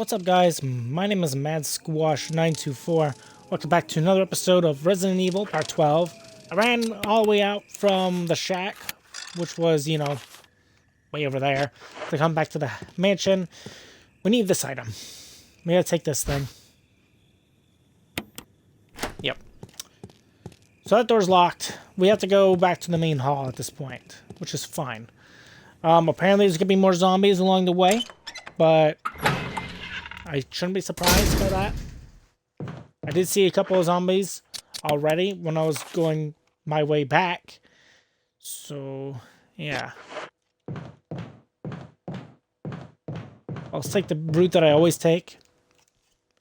What's up, guys? My name is Mad Squash 924. Welcome back to another episode of Resident Evil Part 12. I ran all the way out from the shack, which was, way over there, to come back to the mansion. We need this item. We gotta take this thing. Yep. So that door's locked. We have to go back to the main hall at this point, which is fine. Apparently there's gonna be more zombies along the way, but I shouldn't be surprised by that. I did see a couple of zombies already when I was going my way back. So, yeah. I'll take the route that I always take.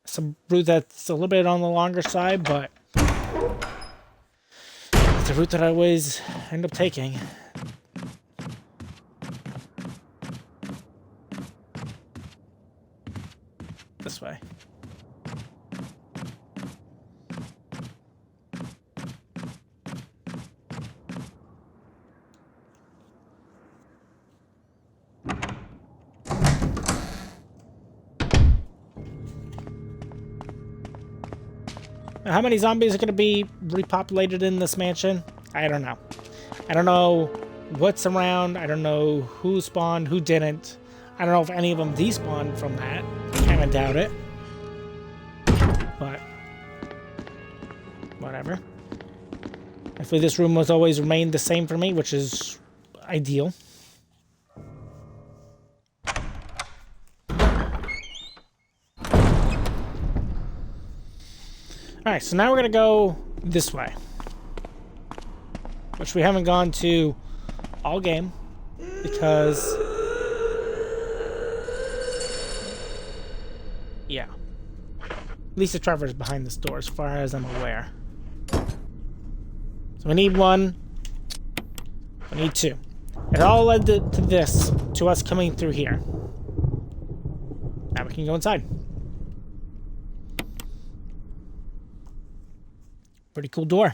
It's a route that's a little bit on the longer side, but it's the route that I always end up taking. This way. Now, how many zombies are going to be repopulated in this mansion? I don't know. I don't know what's around. I don't know who spawned, who didn't. I don't know if any of them despawned from that. I doubt it. But whatever. Hopefully this room has always remained the same for me, which is ideal. Alright, so now we're gonna go this way. Which we haven't gone to all game because yeah. Lisa Trevor's behind this door, as far as I'm aware. So we need one. We need two. It all led to this, to us coming through here. Now we can go inside. Pretty cool door.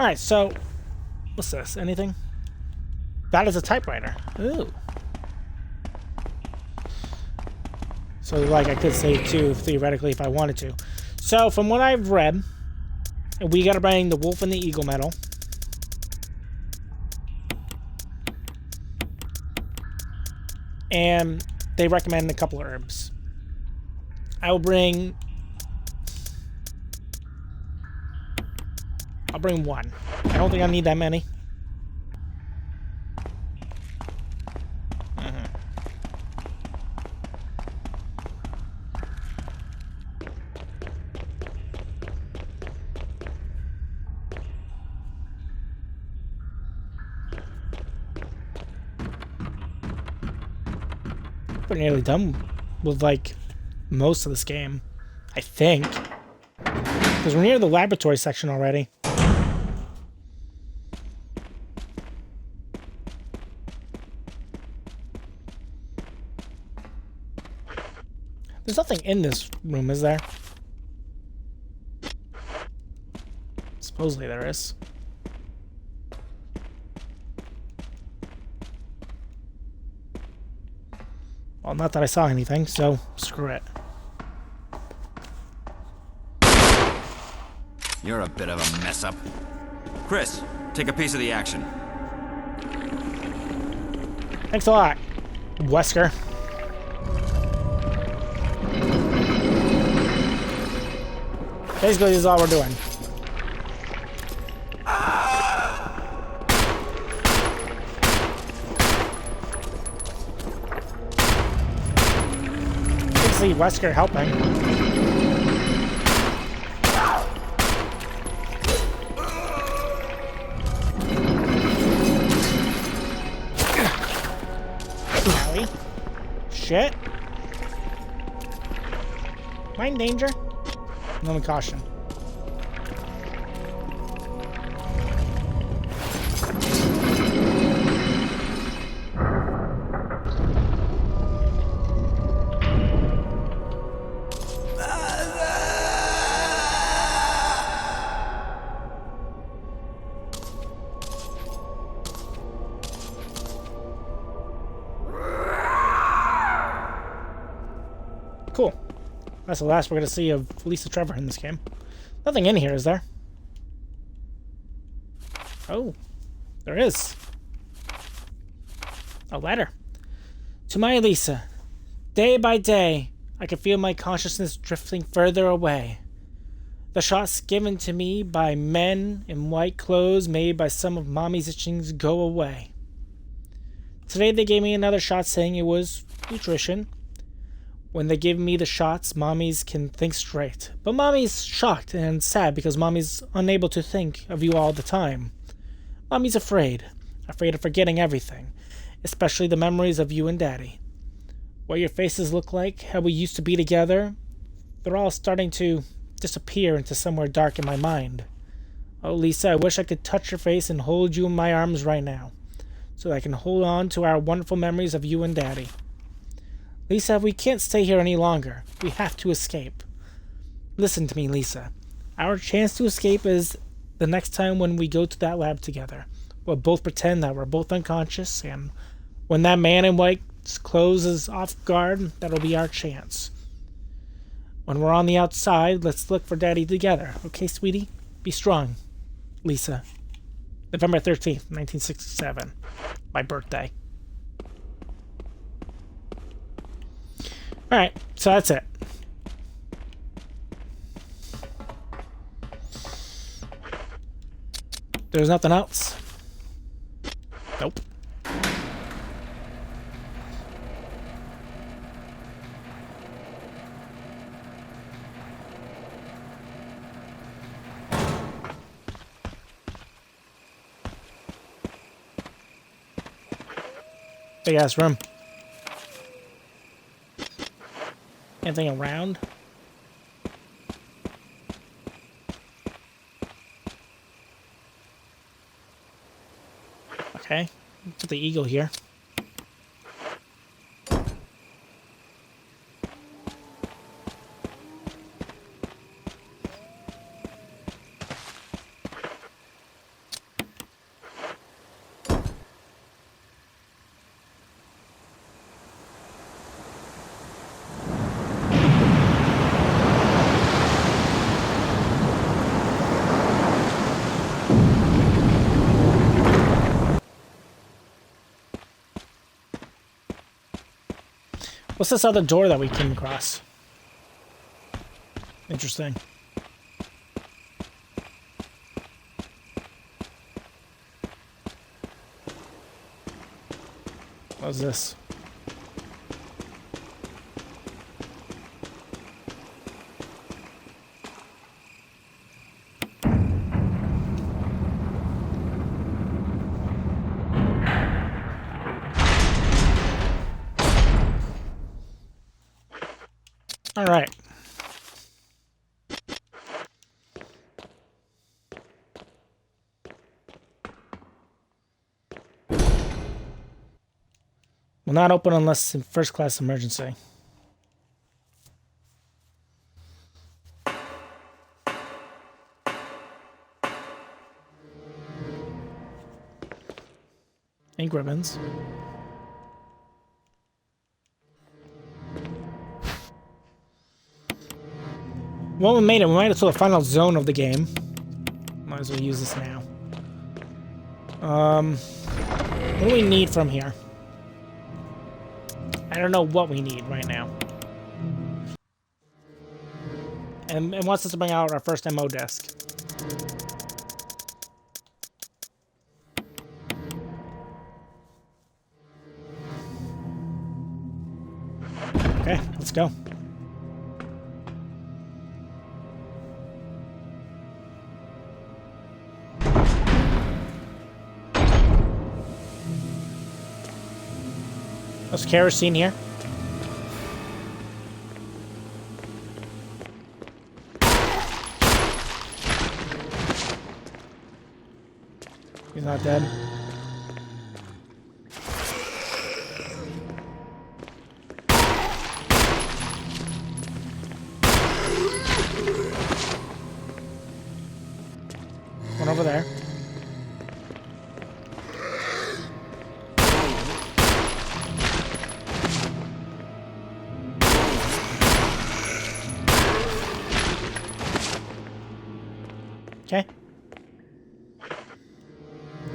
Alright, so what's this? Anything? That is a typewriter. Ooh. So, like, I could say, too, theoretically, if I wanted to. So, from what I've read, we gotta bring the wolf and the eagle medal. And they recommend a couple of herbs. I'll bring one. I don't think I need that many. We're nearly done with, like, most of this game, I think. Because we're near the laboratory section already. There's nothing in this room, is there? Supposedly there is. Well, not that I saw anything, so screw it. You're a bit of a mess-up. Chris, take a piece of the action. Thanks a lot, Wesker. Basically, this is all we're doing. See Wesker helping. Owie. Shit. Am I in danger? No caution. Cool. That's the last we're going to see of Lisa Trevor in this game. Nothing in here, is there? Oh, there is. A letter. To my Lisa. Day by day, I can feel my consciousness drifting further away. The shots given to me by men in white clothes made by some of Mommy's itchings go away. Today they gave me another shot saying it was nutrition. When they give me the shots, Mommies can think straight. But Mommy's shocked and sad because Mommy's unable to think of you all the time. Mommy's afraid of forgetting everything, especially the memories of you and Daddy. What your faces look like, how we used to be together, they're all starting to disappear into somewhere dark in my mind. Oh, Lisa, I wish I could touch your face and hold you in my arms right now, so that I can hold on to our wonderful memories of you and Daddy. Lisa, we can't stay here any longer. We have to escape. Listen to me, Lisa. Our chance to escape is the next time when we go to that lab together. We'll both pretend that we're both unconscious, and when that man in white clothes is off guard, that'll be our chance. When we're on the outside, let's look for Daddy together. Okay, sweetie? Be strong. Lisa. November 13th, 1967. My birthday. Alright, so that's it. There's nothing else? Nope. Big ass room. Anything around? Okay. Put the eagle here. What's this other door that we came across? Interesting. What's this? All right. Will not open unless in first class emergency. Ink ribbons. Well, we made it. We made it to the final zone of the game. Might as well use this now. What do we need from here? I don't know what we need right now. And it wants us to bring out our first MO desk. Okay, let's go. There's kerosene here. He's not dead. One over there.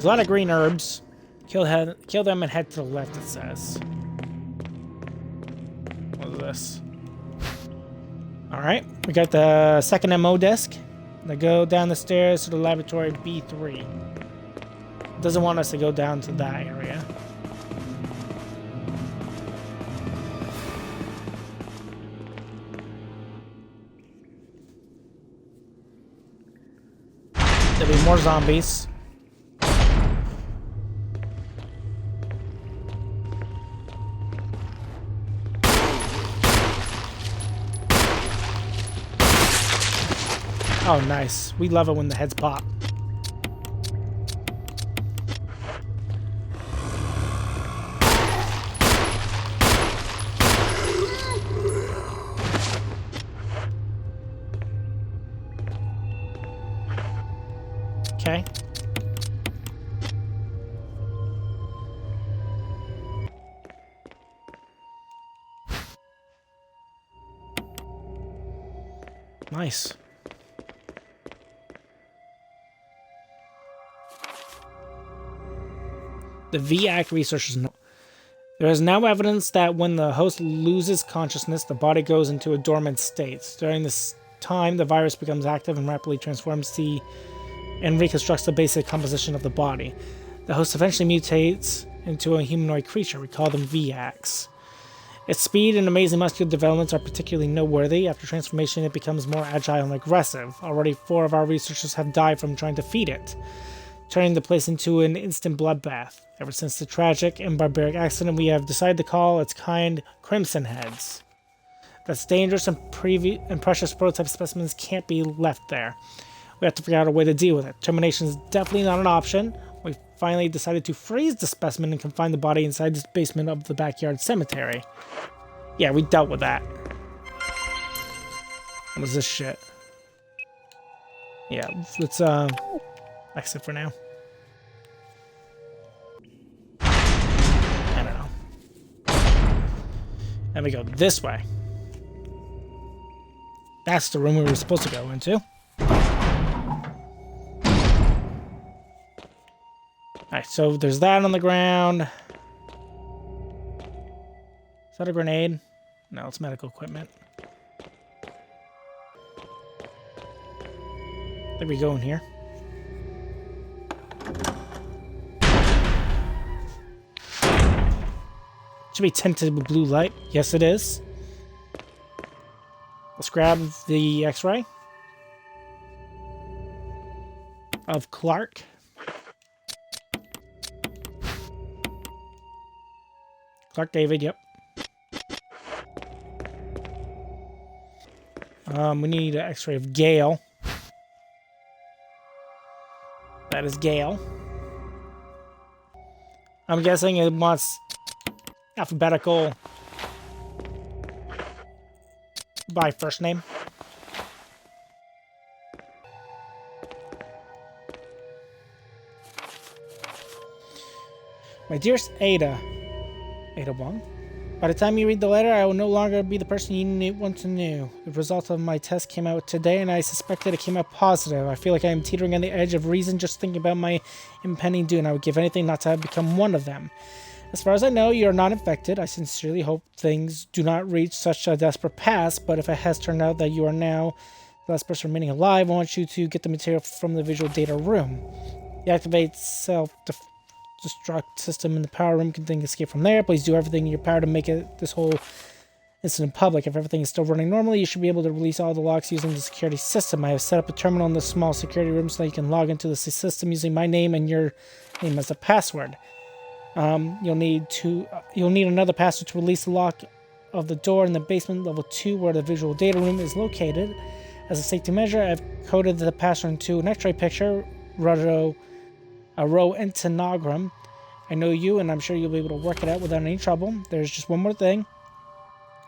a lot of green herbs. Kill them and head to the left, it says. What is this? Alright, we got the second MO desk. Now go down the stairs to the laboratory B3. It doesn't want us to go down to that area. There'll be more zombies. Oh, nice. We love it when the heads pop. Okay. Nice. The VAC researchers know. There is now evidence that when the host loses consciousness, the body goes into a dormant state. During this time, the virus becomes active and rapidly transforms and reconstructs the basic composition of the body. The host eventually mutates into a humanoid creature. We call them VACs. Its speed and amazing muscular developments are particularly noteworthy. After transformation, it becomes more agile and aggressive. Already 4 of our researchers have died from trying to feed it, turning the place into an instant bloodbath. Ever since the tragic and barbaric accident, we have decided to call its kind Crimson Heads. That's dangerous and precious prototype specimens can't be left there. We have to figure out a way to deal with it. Termination is definitely not an option. We finally decided to freeze the specimen and confine the body inside the basement of the backyard cemetery. Yeah, we dealt with that. What is this shit? Yeah, let's exit for now. I don't know. Then we go this way. That's the room we were supposed to go into. Alright, so there's that on the ground. Is that a grenade? No, it's medical equipment. There we go in here. Should be tinted with blue light. Yes, it is. Let's grab the X-ray of Clark. Clark David, yep. We need an X-ray of Gale. That is Gale. I'm guessing it wants alphabetical by first name. My dearest Ada. Ada Wong. By the time you read the letter, I will no longer be the person you once knew. The result of my test came out today, and I suspected it came out positive. I feel like I am teetering on the edge of reason just thinking about my impending doom. I would give anything not to have become one of them. As far as I know, you are not infected. I sincerely hope things do not reach such a desperate pass, but if it has turned out that you are now the last person remaining alive, I want you to get the material from the visual data room. Deactivate self-destruct system in the power room, can escape from there. Please do everything in your power to make this whole incident public. If everything is still running normally, you should be able to release all the locks using the security system. I have set up a terminal in this small security room so that you can log into the system using my name and your name as a password. You'll need another password to release the lock of the door in the basement level 2 where the visual data room is located. As a safety measure, I've coded the password into an X-ray picture, a row entinogram. I know you, and I'm sure you'll be able to work it out without any trouble. There's just one more thing,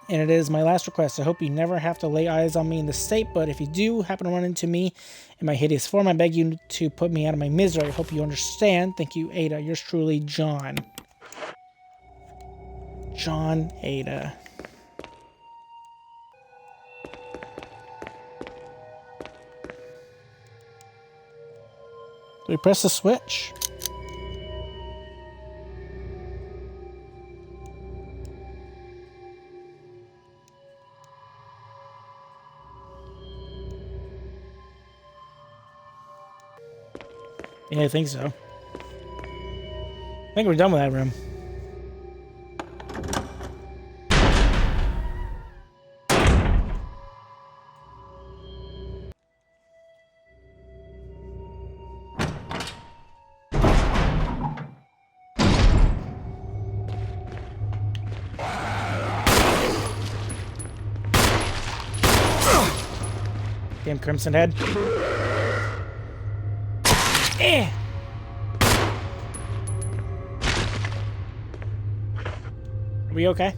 and it is my last request. I hope you never have to lay eyes on me in the state, but if you do happen to run into me in my hideous form, I beg you to put me out of my misery. I hope you understand. Thank you, Ada. Yours truly, John. John Ada. Do we press the switch? Yeah, I think so. I think we're done with that room. Damn Crimson Head. Eh! Are we okay?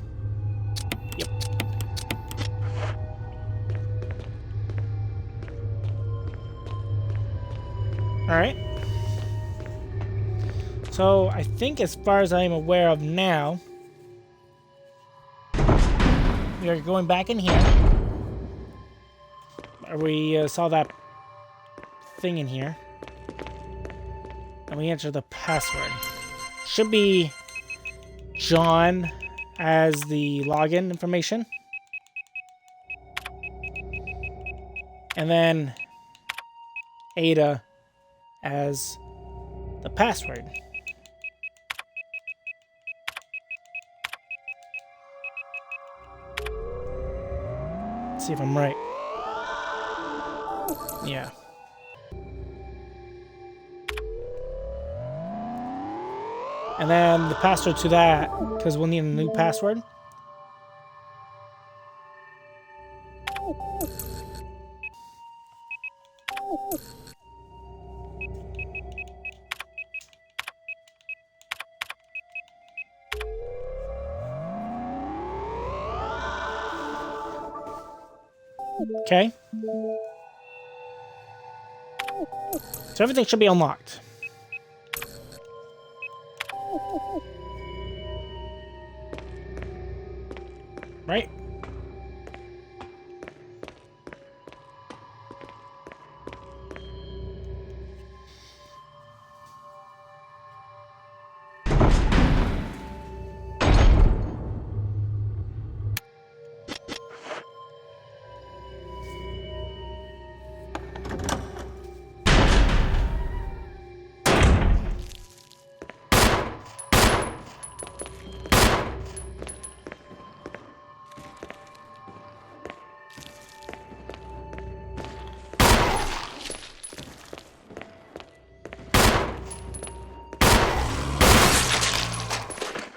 Yep. Alright. So, I think as far as I'm aware of now, we are going back in here. We saw that thing in here. And we enter the password. Should be John as the login information. And then Ada as the password. Let's see if I'm right. Yeah. And then the password to that, because we'll need a new password. Okay. So everything should be unlocked. Right?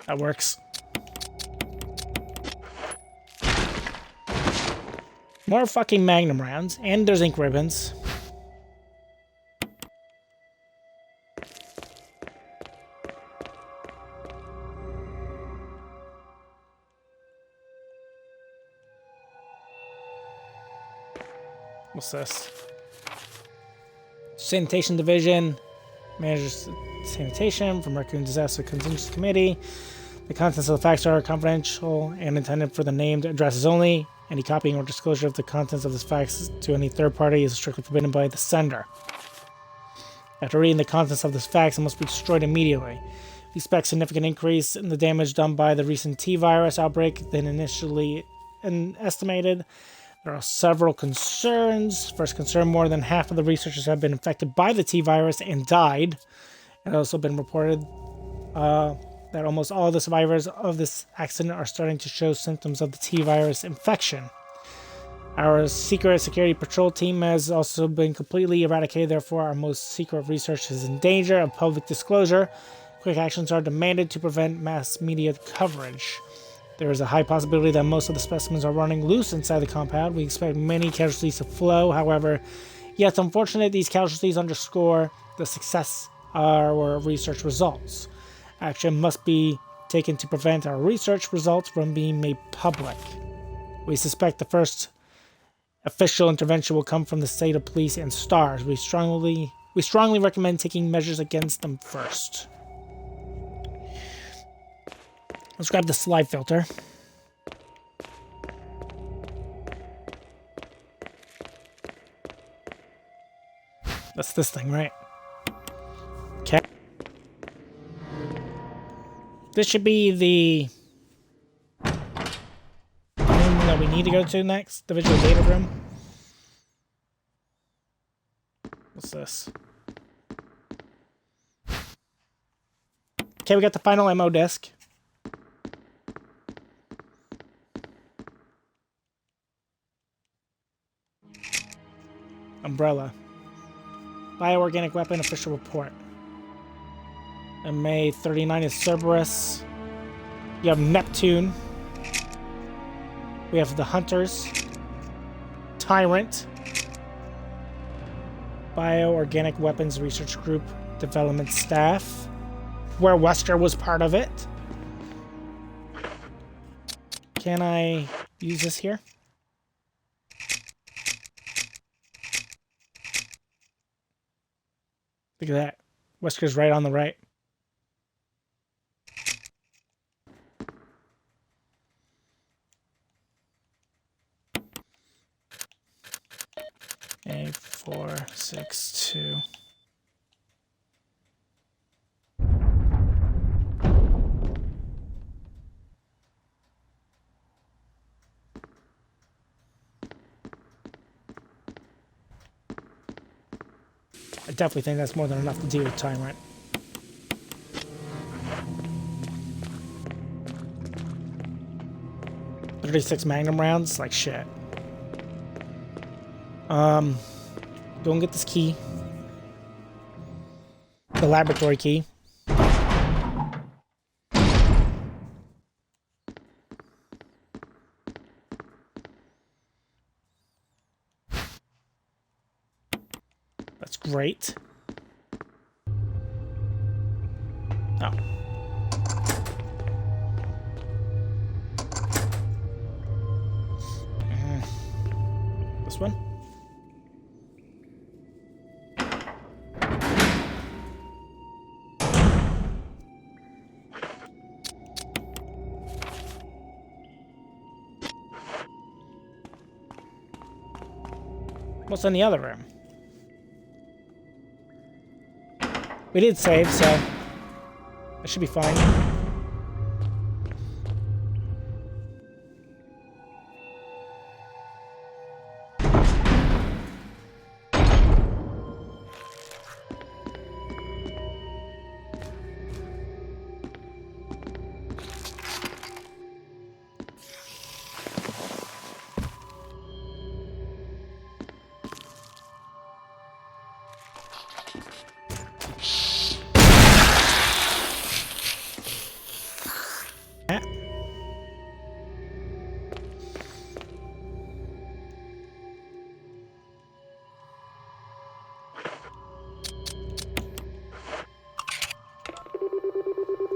That works. More fucking Magnum rounds, and there's ink ribbons. What's this? Sanitation Division. Managers sanitation from Raccoon Disaster Contingency Committee. The contents of the fax are confidential and intended for the named addresses only. Any copying or disclosure of the contents of this fax to any third party is strictly forbidden by the sender. After reading the contents of this fax, it must be destroyed immediately. We expect significant increase in the damage done by the recent T-virus outbreak than initially estimated. There are several concerns. First concern, more than half of the researchers have been infected by the T-virus and died. It has also been reported that almost all of the survivors of this accident are starting to show symptoms of the T-virus infection. Our secret security patrol team has also been completely eradicated, therefore our most secret research is in danger of public disclosure. Quick actions are demanded to prevent mass media coverage. There is a high possibility that most of the specimens are running loose inside the compound. We expect many casualties to flow, however, yet unfortunately these casualties underscore the success of our research results. Action must be taken to prevent our research results from being made public. We suspect the first official intervention will come from the state of police and STARS. We strongly recommend taking measures against them first. Let's grab the slide filter. That's this thing, right? Okay. This should be the room that we need to go to next. The visual data room. What's this? Okay, we got the final ammo disc. Umbrella. Bioorganic weapon official report. MA-39 is Cerberus. You have Neptune. We have the Hunters. Tyrant. Bioorganic Weapons Research Group Development Staff. Where Wesker was part of it. Can I use this here? Look at that. Wesker's right on the right. A462. I definitely think that's more than enough to deal with Tyrant. .36 Magnum rounds, like shit. Go and get this key. The laboratory key. That's great. Oh. This one? What's in the other room? We did save, so that should be fine.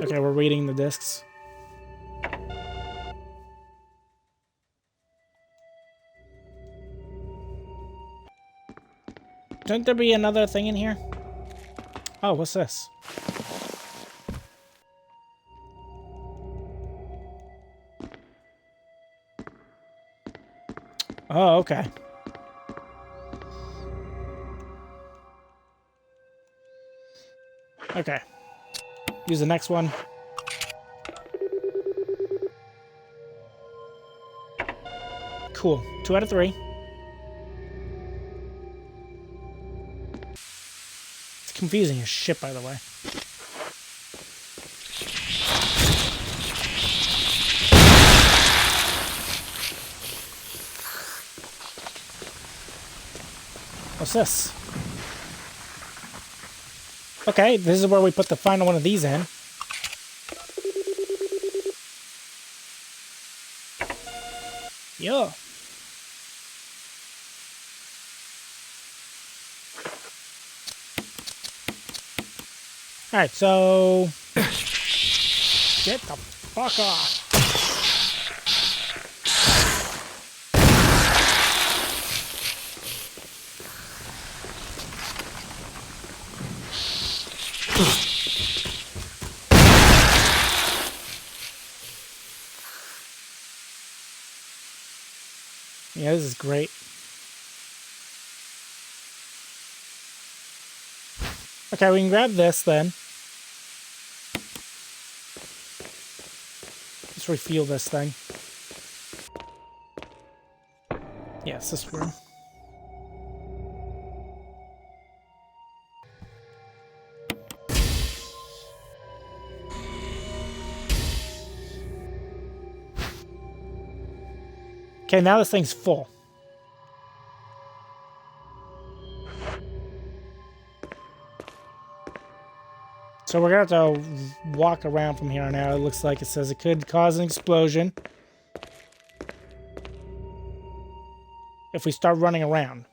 Okay, we're reading the discs. Shouldn't there be another thing in here? Oh, what's this? Oh, okay. Okay. Use the next one. Cool. 2 out of 3. It's confusing as shit, by the way. What's this? Okay, this is where we put the final one of these in. Yeah. Alright, so... Get the fuck off. Yeah, this is great. Okay, we can grab this then. Let's refuel this thing. Yes, this room. Okay, now this thing's full. So we're going to have to walk around from here on out. It looks like it says it could cause an explosion if we start running around.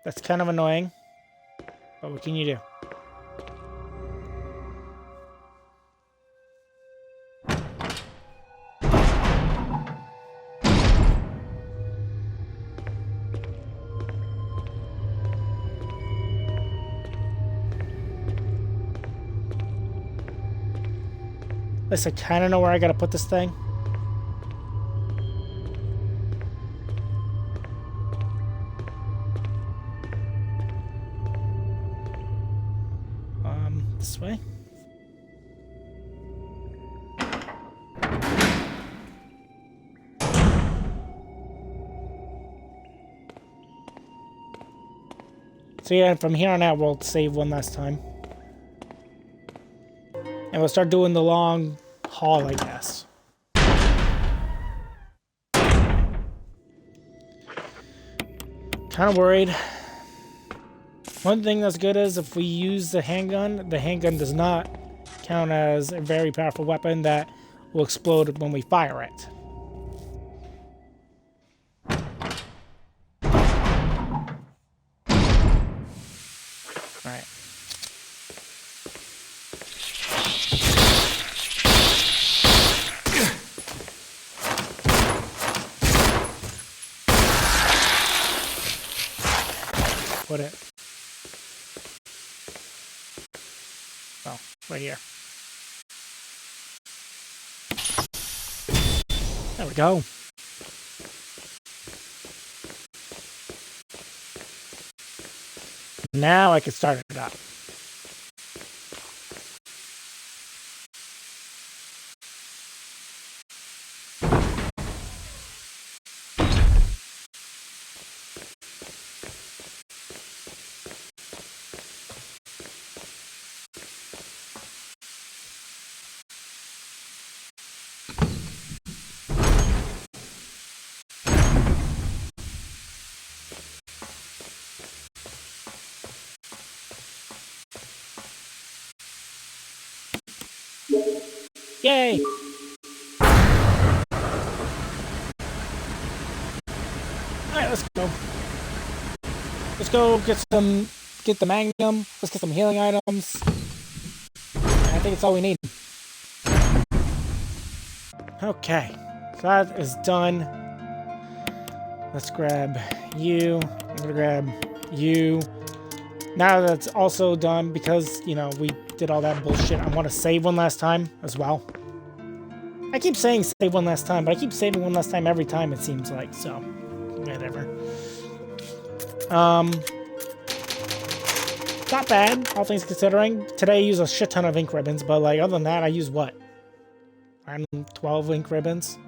That's kind of annoying, but what can you do? At least I kind of know where I gotta put this thing. This way. So yeah, from here on out, we'll save one last time. And we'll start doing the long haul, I guess. Kind of worried. One thing that's good is if we use the handgun does not count as a very powerful weapon that will explode when we fire it. Alright. Put it. Oh, right here. There we go. Now I can start it up. Yay! Alright, let's go. Let's go get the magnum. Let's get some healing items. I think it's all we need. Okay, so that is done. Let's grab you. I'm gonna grab you. Now that's also done, because, you know, we did all that bullshit, I want to save one last time as well. I keep saying save one last time, but I keep saving one last time every time, it seems like, so whatever. Not bad, all things considering. Today I use a shit ton of ink ribbons, but like other than that, I use what? Around 12 ink ribbons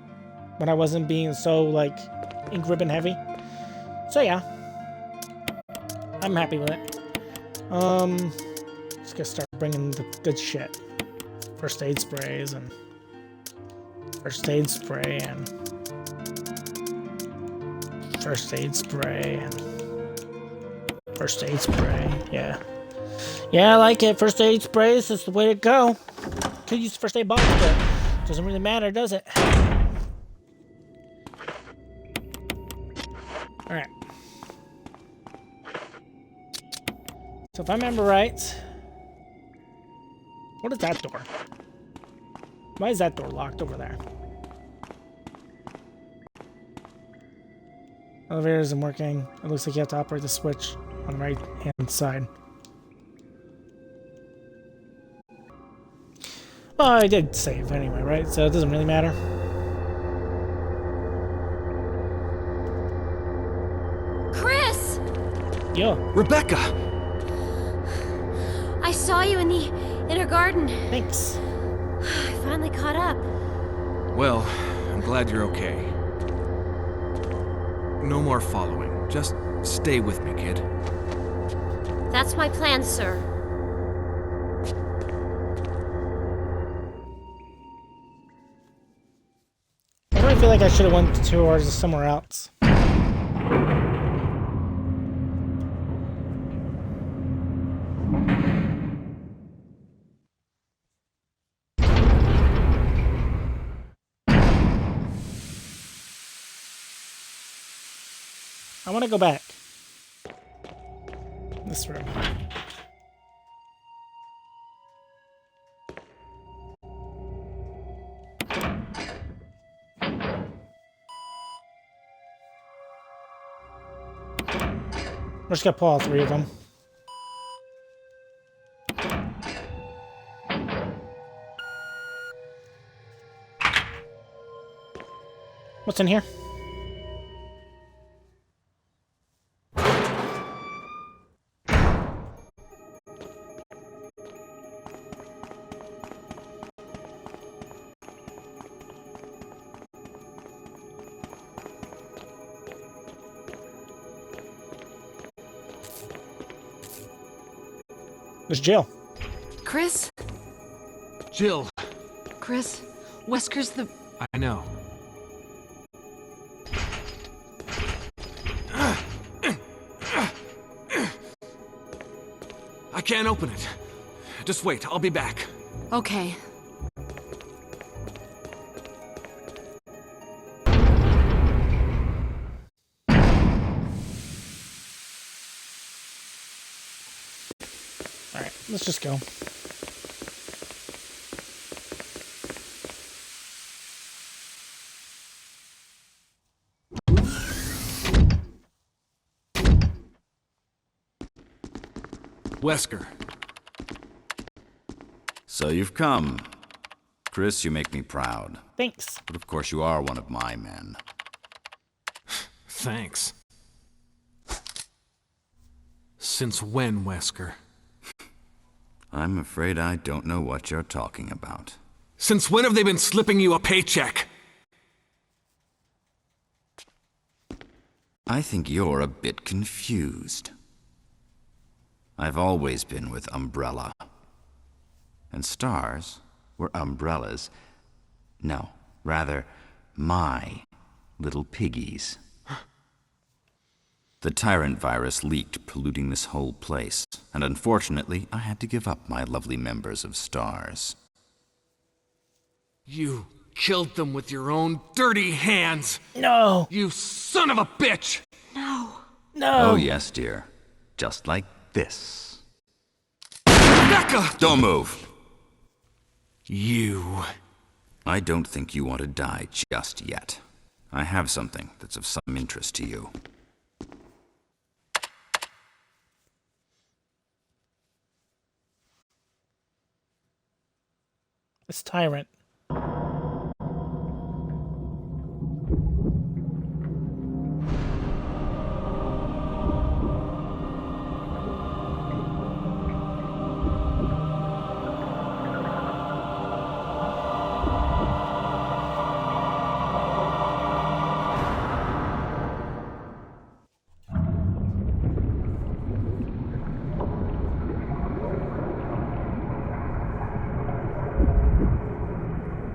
when I wasn't being so like ink ribbon heavy. So yeah, I'm happy with it. Just gonna start bringing the good shit. First aid sprays and first aid spray and first aid spray and first aid spray. Yeah, I like it. First aid sprays is the way to go. Could use first aid bottles, but it doesn't really matter, does it? All right. So if I remember right, what is that door? Why is that door locked over there? Elevator isn't working. It looks like you have to operate the switch on the right hand side. Well, I did save anyway, right? So it doesn't really matter. Chris! Yo. Rebecca! I saw you in the inner garden. Thanks. I finally caught up. Well, I'm glad you're okay. No more following. Just stay with me, kid. That's my plan, sir. I really feel like I should have went towards somewhere else. I want to go back. This room. We're just gonna pull all three of them. What's in here? There's Jill. Chris? Jill, Chris? Wesker's the... I know. I can't open it. Just wait, I'll be back. Okay. Alright, let's just go. Wesker. So you've come. Chris, you make me proud. Thanks. But of course you are one of my men. Thanks. Since when, Wesker? I'm afraid I don't know what you're talking about. Since when have they been slipping you a paycheck? I think you're a bit confused. I've always been with Umbrella. And stars were Umbrella's. No, rather, my little piggies. The Tyrant virus leaked, polluting this whole place. And unfortunately, I had to give up my lovely members of Stars. You killed them with your own dirty hands! No! You son of a bitch! No. No! Oh yes, dear. Just like this. Becca! Don't move! You... I don't think you want to die just yet. I have something that's of some interest to you. It's Tyrant.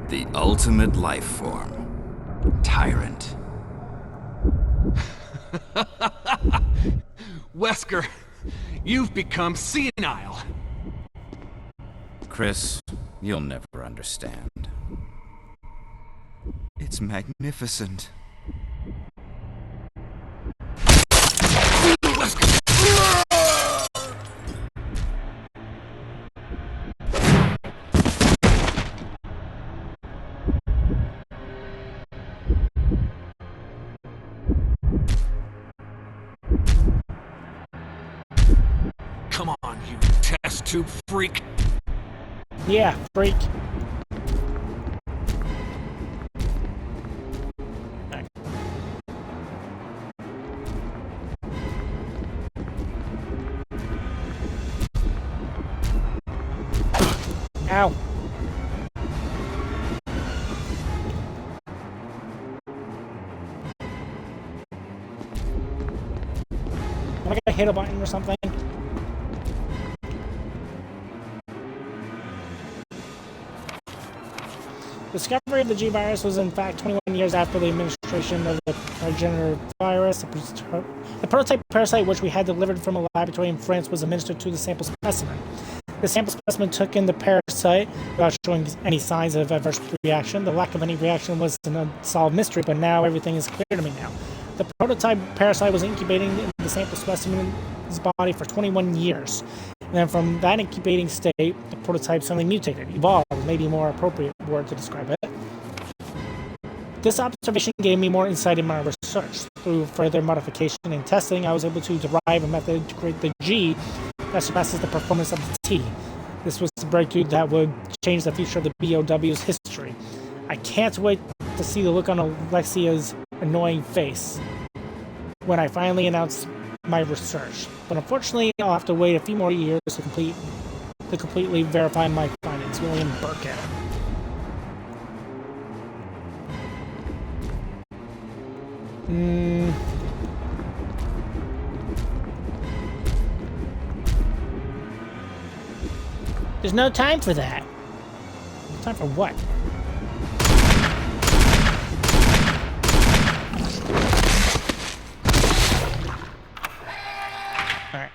The ultimate life form. Tyrant. Wesker, you've become senile. Chris, you'll never understand. It's magnificent. Come on, you test tube freak. Yeah, freak. Alright. Ow. Am I gonna hit a button or something? discovery of the G virus was in fact 21 years after the administration of the progenitor virus. The prototype parasite which we had delivered from a laboratory in France was administered to the sample specimen. The sample specimen took in the parasite without showing any signs of adverse reaction. The lack of any reaction was an unsolved mystery, but now everything is clear to me now. The prototype parasite was incubating in the sample specimen's body for 21 years. And then from that incubating state, the prototype suddenly mutated, evolved, maybe a more appropriate word to describe it. This observation gave me more insight in my research. Through further modification and testing, I was able to derive a method to create the G that surpasses the performance of the T. This was the breakthrough that would change the future of the BOW's history. I can't wait to see the look on Alexia's annoying face when I finally announce my research. But unfortunately, I'll have to wait a few more years to completely verify my findings. William Burkett. There's no time for that. Time for what? Alright.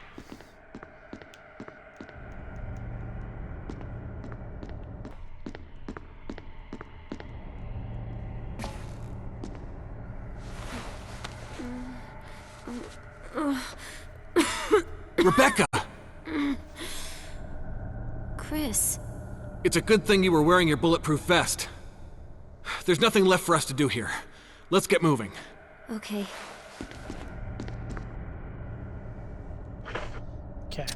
Rebecca! Chris. It's a good thing you were wearing your bulletproof vest. There's nothing left for us to do here. Let's get moving. Okay. Okay.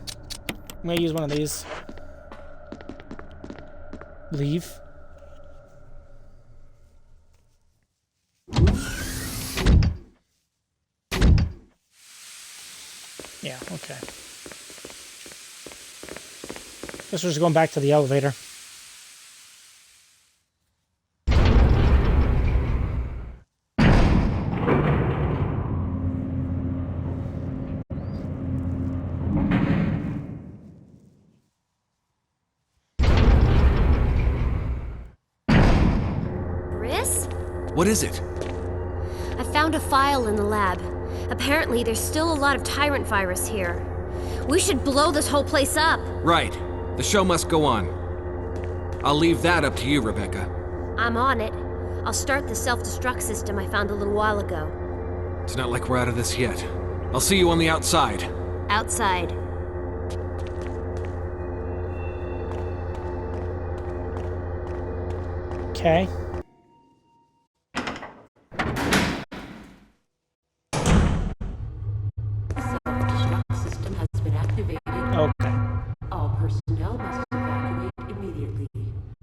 I'm gonna use one of these. Leave. Yeah, okay. Guess we're just going back to the elevator. Chris? What is it? I found a file in the lab. Apparently, there's still a lot of Tyrant virus here. We should blow this whole place up. Right. The show must go on. I'll leave that up to you, Rebecca. I'm on it. I'll start the self-destruct system I found a little while ago. It's not like we're out of this yet. I'll see you on the outside. Outside. Okay. Self-destruct system has been activated. Okay. All personnel must evacuate immediately.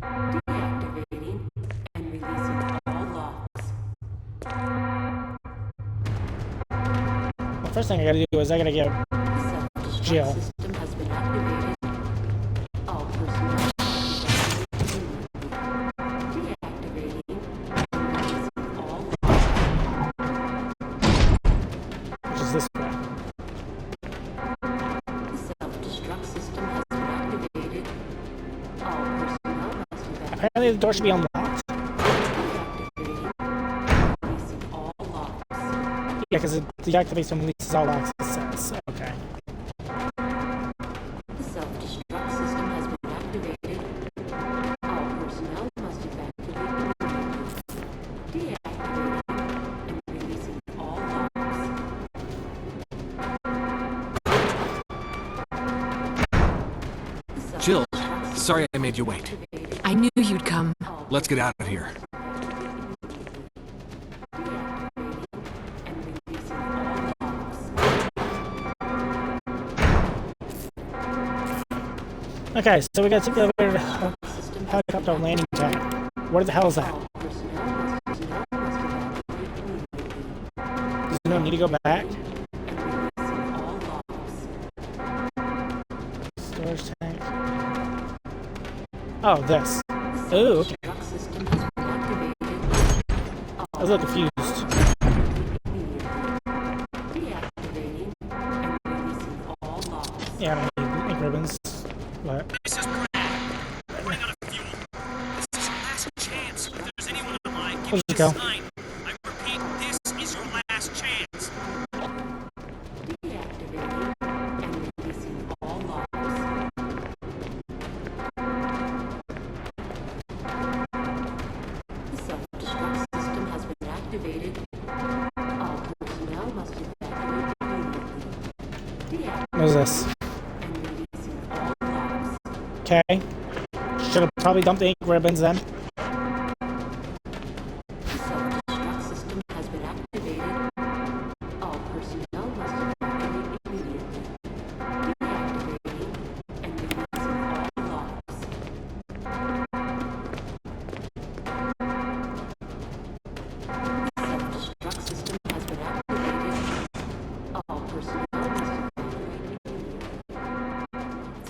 Deactivating and releasing all locks. The first thing I gotta do is I gotta get Self-destruct Jill. system has been activated. All personnel must evacuate immediately. Deactivating and releasing all locks. which is this way. The self-destruct system has been activated. All personnel must evacuate. Apparently the door should be unlocked. Deactivating and releasing all locks. Yeah, because it deactivates and releases all locks, it says. Okay. The self-destruct system has been activated. All personnel must evacuate immediately. Deactivating and releasing all locks. The Jill, self-destruct sorry I made you wait. system activated. I knew you'd come. All Let's get out of here. Okay, so we gotta take the elevator to helicopter landing pad. Where the hell is that? Does no need to go back? Storage tank. Oh, this. Ooh, okay. I was a little confused. Yeah, I don't need ink ribbons. What? This is Brad. We're running out of fuel. This is your last chance. If there's any go. Sign. I repeat, this is your last chance. Deactivating and releasing all logs. The self-destruct system has been activated. All personnel must evacuate immediately. What is this? And releasing all logs. Okay. Should have probably dumped the ink ribbons then. The self-destruct system has been activated. All personnel must evacuate immediately. Deactivating and releasing all logs. The self-destruct system has been activated. All personnel must evacuate immediately.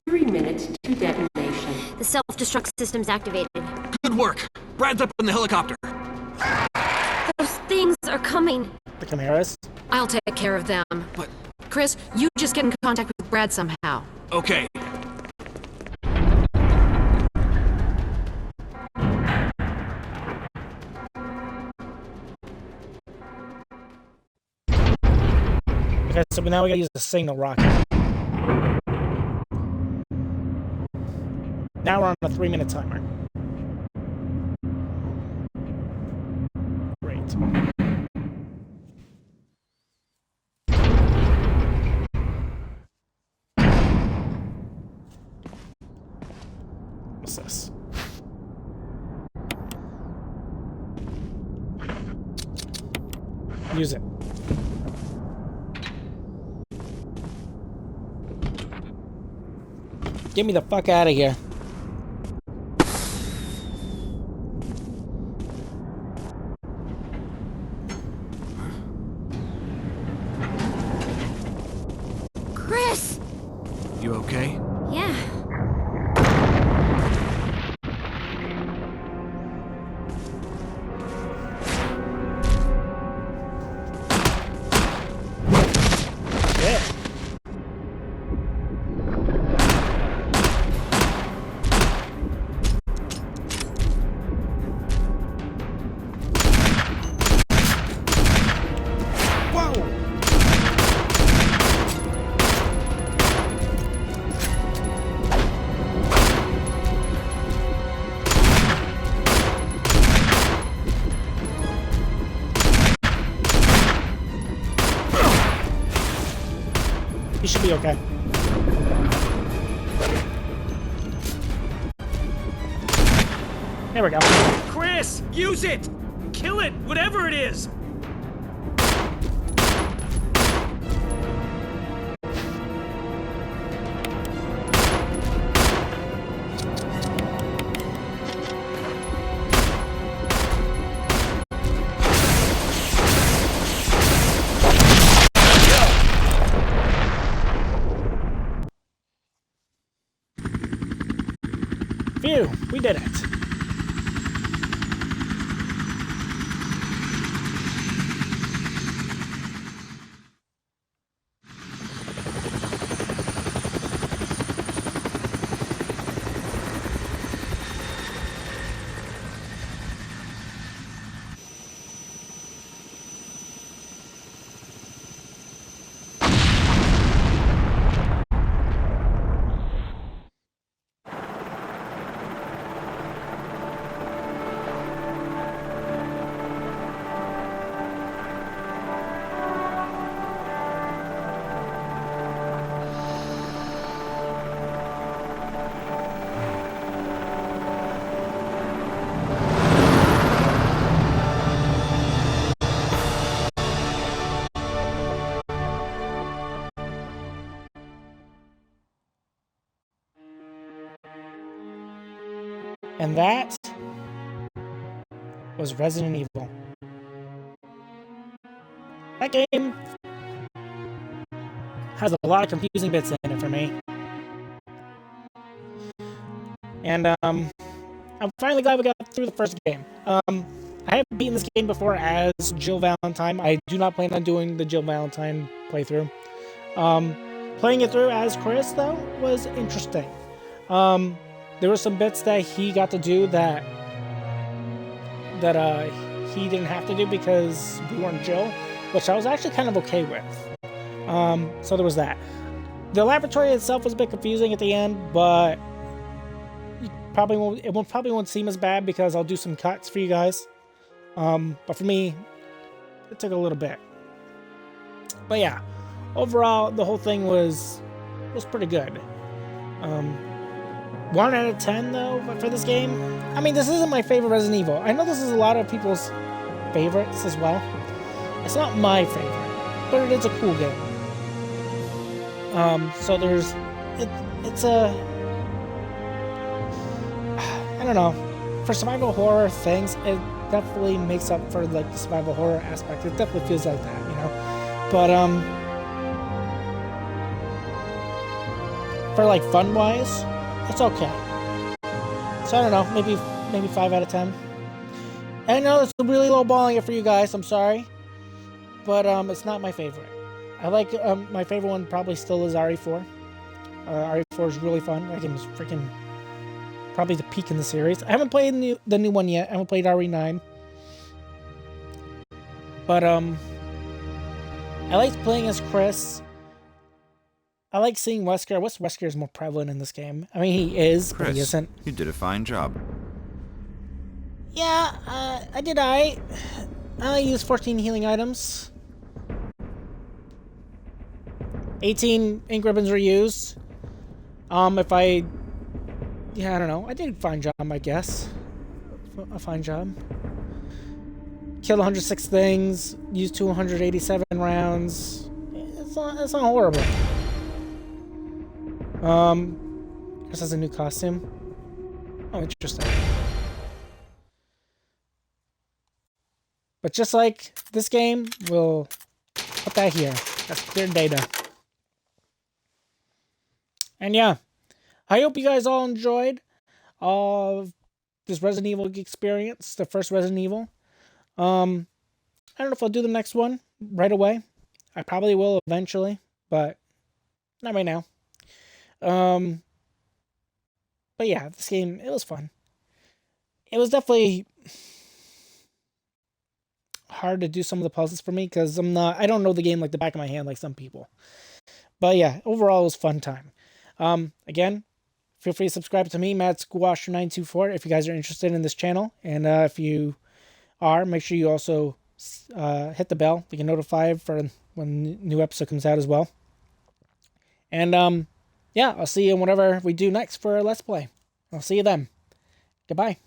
3 minutes to detonation. The self-destruct system's activated. Good work. Brad's up in the helicopter. Those things are coming. The Chimeras. I'll take care of them. But, Chris, you just get in contact with Brad somehow. okay. Okay, so now we gotta use the signal rocket. Now we're on a 3-minute timer. Great. What's this? Use it. Get me the fuck out of here. Chris! You okay? Yeah. Yeah. Whoa! He should be okay. There we go. Chris, use it! Kill it, whatever it is! Phew, we did it. And that was Resident Evil. That game has a lot of confusing bits in it for me. And I'm finally glad we got through the first game. I haven't beaten this game before as Jill Valentine. I do not plan on doing the Jill Valentine playthrough. Playing it through as Chris, though, was interesting. There were some bits that he got to do that he didn't have to do because we weren't Jill, which I was actually kind of okay with. So there was that. The laboratory itself was a bit confusing at the end, but it probably won't seem as bad because I'll do some cuts for you guys. But for me, it took a little bit. But yeah, overall, the whole thing was pretty good. 1 out of 10 though for this game. I mean, this isn't my favorite Resident Evil. I know this is a lot of people's favorites as well. It's not my favorite, but it is a cool game. So there's, it's a, I don't know, for survival horror things, it definitely makes up for like the survival horror aspect. It definitely feels like that, you know. But for like fun wise, it's okay. So I don't know, maybe 5 out of 10. And I know it's really low balling it for you guys. I'm sorry, but it's not my favorite. I like my favorite one probably still is RE4. RE4 is really fun. That game is freaking probably the peak in the series. I haven't played the new one yet. I haven't played RE9. But I like playing as Chris. I like seeing Wesker. I wish Wesker is more prevalent in this game. I mean, he is, but he Chris, isn't. you did a fine job. Yeah, I did I used 14 healing items. 18 ink ribbons were used. Yeah, I don't know. I did a fine job, I guess. A fine job. Killed 106 things. Used 287 rounds. It's not horrible. Chris has a new costume. Oh, interesting. But just like this game, we'll put that here. That's clear data. And yeah, I hope you guys all enjoyed this Resident Evil experience, the first Resident Evil. I don't know if I'll do the next one right away. I probably will eventually, but not right now. But yeah, this game, it was fun. It was definitely hard to do some of the puzzles for me because I don't know the game like the back of my hand like some people. But yeah, overall it was a fun time. Again, feel free to subscribe to me, Matt Squasher924, if you guys are interested in this channel. And if you are, make sure you also hit the bell to get notified for when new episode comes out as well. And yeah, I'll see you whenever we do next for a Let's Play. I'll see you then. Goodbye.